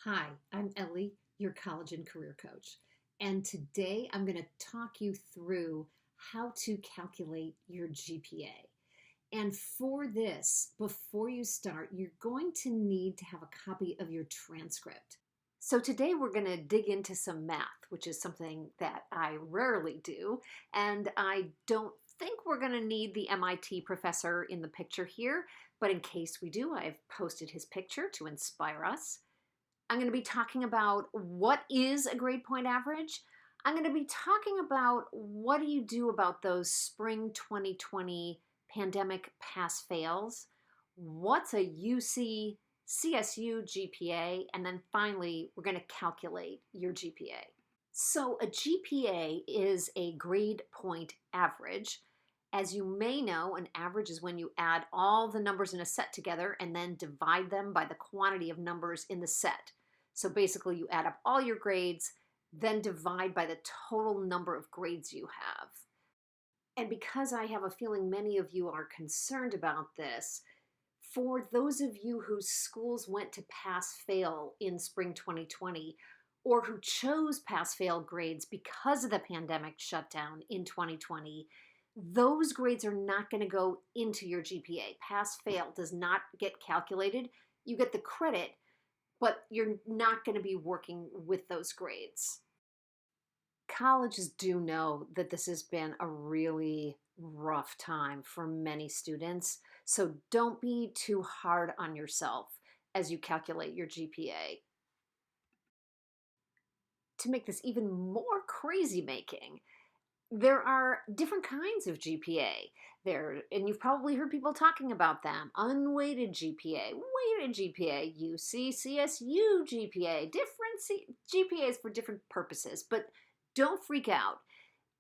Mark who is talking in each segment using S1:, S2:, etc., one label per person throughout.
S1: Hi, I'm Ellie, your college and career coach. And today I'm going to talk you through how to calculate your GPA. And for this, before you start, you're going to need to have a copy of your transcript. So today we're going to dig into some math, which is something that I rarely do. And I don't think we're going to need the MIT professor in the picture here, but in case we do, I've posted his picture to inspire us. I'm going to be talking about what is a grade point average. I'm going to be talking about what do you do about those spring 2020 pandemic pass fails, what's a UC CSU GPA, and then finally we're going to calculate your GPA. So a GPA is a grade point average. As you may know, an average is when you add all the numbers in a set together and then divide them by the quantity of numbers in the set. So basically you add up all your grades, then divide by the total number of grades you have. And because I have a feeling many of you are concerned about this, for those of you whose schools went to pass-fail in spring 2020, or who chose pass-fail grades because of the pandemic shutdown in 2020, those grades are not going to go into your GPA. Pass-fail does not get calculated. You get the credit, but you're not going to be working with those grades. Colleges do know that this has been a really rough time for many students, so don't be too hard on yourself as you calculate your GPA. To make this even more crazy making, there are different kinds of GPA. And you've probably heard people talking about them. Unweighted GPA, weighted GPA, UC, CSU GPA, GPAs for different purposes. But don't freak out.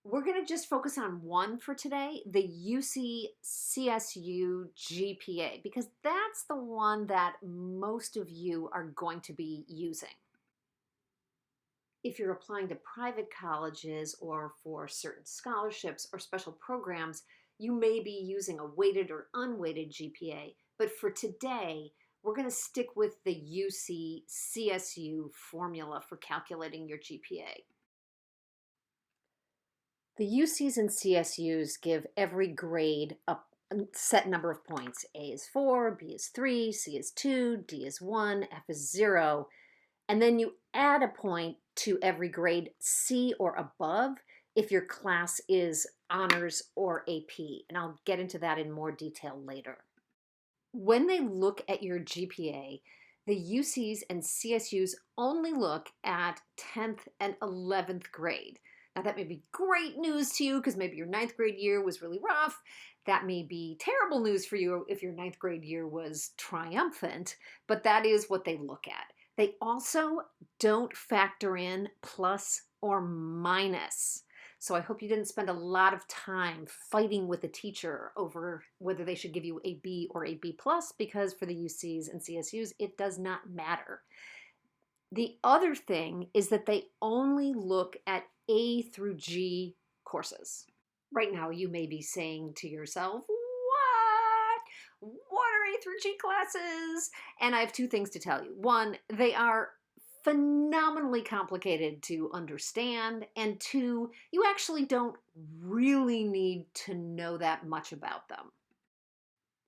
S1: We're going to just focus on one for today, the UC CSU GPA, because that's the one that most of you are going to be using. If you're applying to private colleges or for certain scholarships or special programs, you may be using a weighted or unweighted GPA. But for today, we're going to stick with the UC CSU formula for calculating your GPA. The UCs and CSUs give every grade a set number of points. A is 4, B is 3, C is 2, D is 1, F is 0. And then you add a point to every grade C or above if your class is honors or AP. And I'll get into that in more detail later. When they look at your GPA, the UCs and CSUs only look at 10th and 11th grade. Now that may be great news to you because maybe your 9th grade year was really rough. That may be terrible news for you if your 9th grade year was triumphant, but that is what they look at. They also don't factor in plus or minus. So I hope you didn't spend a lot of time fighting with a teacher over whether they should give you a B or a B plus, because for the UCs and CSUs, it does not matter. The other thing is that they only look at A through G courses. Right now, you may be saying to yourself, what are A through G classes? And I have two things to tell you. One, they are phenomenally complicated to understand. And two, you actually don't really need to know that much about them.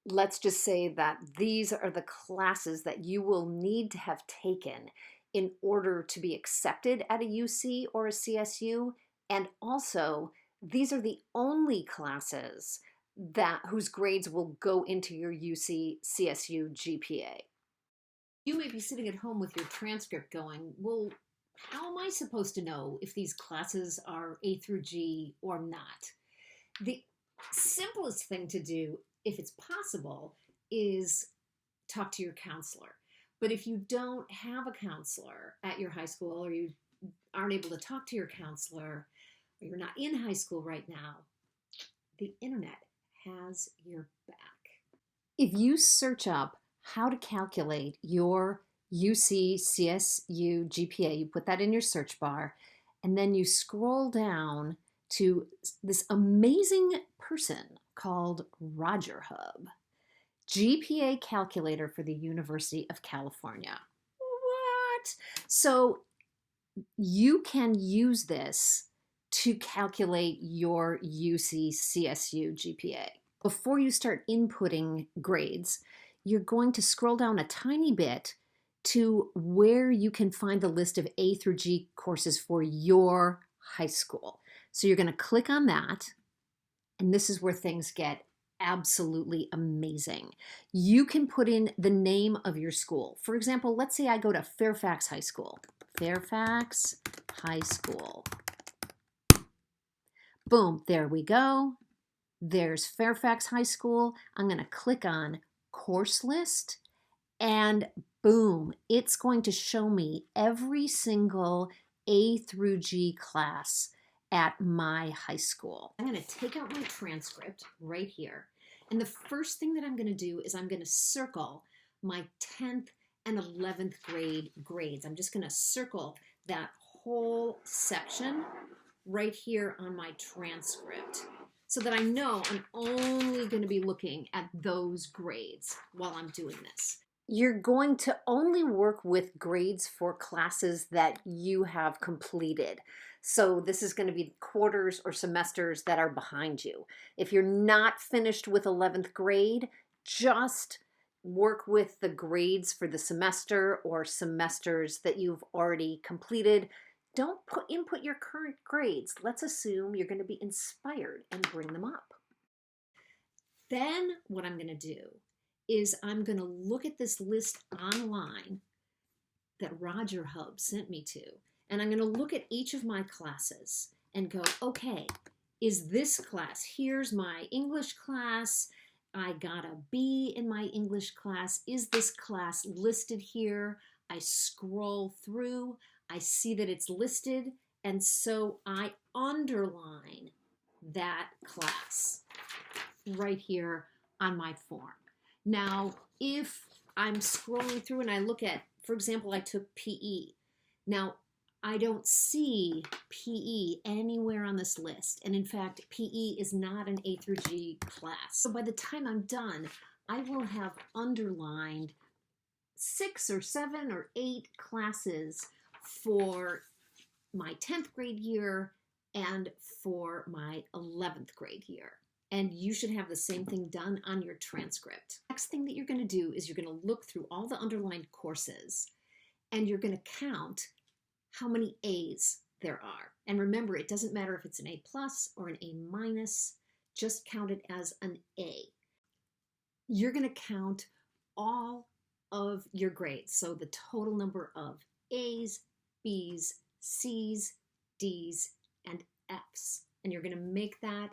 S1: Let's just say that these are the classes that you will need to have taken in order to be accepted at a UC or a CSU. And also, these are the only classes whose grades will go into your UC CSU GPA. You may be sitting at home with your transcript going, well, how am I supposed to know if these classes are A through G or not? The simplest thing to do, if it's possible, is talk to your counselor. But if you don't have a counselor at your high school, or you aren't able to talk to your counselor, or you're not in high school right now, the internet has your back. If you search up how to calculate your UC CSU GPA, you put that in your search bar, and then you scroll down to this amazing person called Roger Hub, GPA calculator for the University of California. that. So you can use this to calculate your UC CSU GPA. Before you start inputting grades, you're going to scroll down a tiny bit to where you can find the list of A through G courses for your high school. So you're going to click on that, and this is where things get absolutely amazing. You can put in the name of your school. For example, let's say I go to Fairfax High School. Fairfax High School. Boom, there we go. There's Fairfax High School. I'm going to click on course list, and boom, it's going to show me every single A through G class at my high school. I'm going to take out my transcript right here. And the first thing that I'm going to do is I'm going to circle my 10th and 11th grade grades. I'm just going to circle that whole section right here on my transcript so that I know I'm only going to be looking at those grades while I'm doing this. You're going to only work with grades for classes that you have completed. So this is going to be quarters or semesters that are behind you. If you're not finished with 11th grade, just work with the grades for the semester or semesters that you've already completed. Don't input your current grades. Let's assume you're going to be inspired and bring them up. Then what I'm going to do is I'm going to look at this list online that Roger Hub sent me to, and I'm going to look at each of my classes and go, okay, is this class, here's my English class, I got a B in my English class, is this class listed here? I scroll through, I see that it's listed, and so I underline that class right here on my form. Now, if I'm scrolling through and I look at, for example, I took PE. Now, I don't see PE anywhere on this list. And in fact, PE is not an A through G class. So by the time I'm done, I will have underlined 6 or 7 or 8 classes for my 10th grade year and for my 11th grade year. And you should have the same thing done on your transcript. Next thing that you're going to do is you're going to look through all the underlined courses and you're going to count how many A's there are. And remember, it doesn't matter if it's an A plus or an A minus, just count it as an A. You're going to count all of your grades. So the total number of A's, B's, C's, D's, and F's. And you're going to make that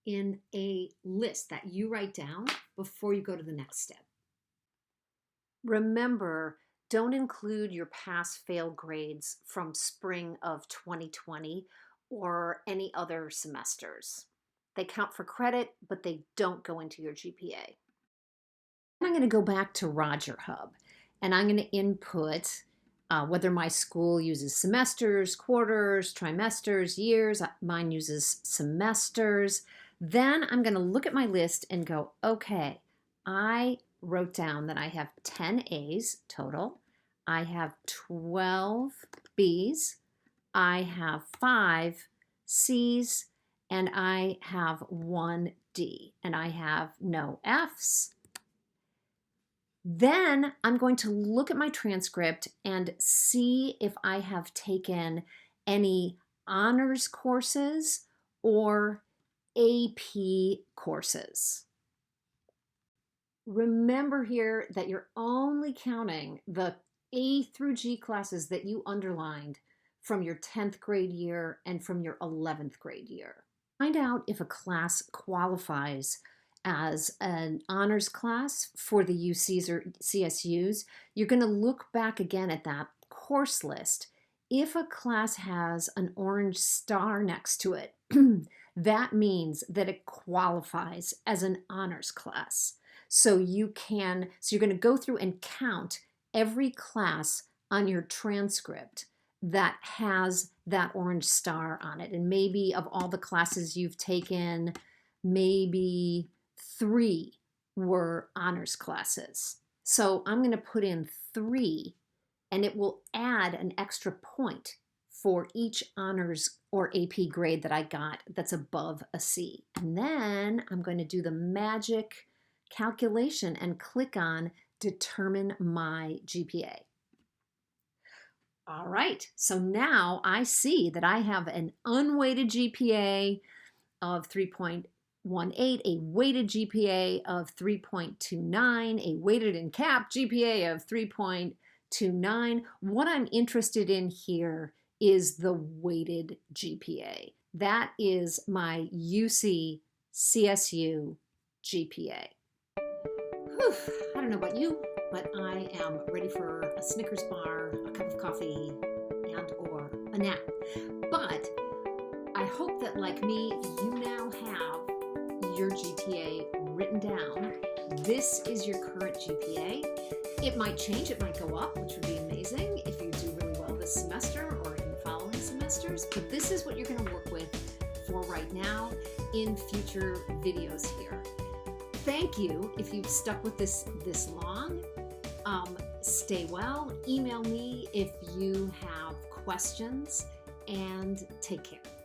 S1: in a list that you write down before you go to the next step. Remember, don't include your pass-fail grades from spring of 2020 or any other semesters. They count for credit, but they don't go into your GPA. I'm going to go back to Roger Hub, and I'm going to input whether my school uses semesters, quarters, trimesters, years. Mine uses semesters. Then I'm going to look at my list and go, okay, I wrote down that I have 10 A's total. I have 12 B's. I have 5 C's. And I have 1 D. And I have no F's. Then I'm going to look at my transcript and see if I have taken any honors courses or AP courses. Remember here that you're only counting the A through G classes that you underlined from your 10th grade year and from your 11th grade year. Find out if a class qualifies as an honors class for the UCs or CSUs. You're going to look back again at that course list. If a class has an orange star next to it, that means that it qualifies as an honors class. So you're going to go through and count every class on your transcript that has that orange star on it. And maybe of all the classes you've taken, maybe 3 were honors classes. So I'm going to put in 3 and it will add an extra point for each honors or AP grade that I got that's above a C. And then I'm going to do the magic calculation and click on Determine My GPA. All right, so now I see that I have an unweighted GPA of 3.18, a weighted GPA of 3.29, a weighted and capped GPA of 3.29. What I'm interested in here is the weighted GPA. That is my UC CSU GPA. Whew, I don't know about you, but I am ready for a Snickers bar, a cup of coffee, and or a nap. But I hope that, like me, you now have your GPA written down. This is your current GPA. It might change, it might go up, which would be amazing if you do really well this semester or in the following semesters. But this is what you're going to work with for right now in future videos here. Thank you if you've stuck with this long. Stay well. Email me if you have questions, and take care.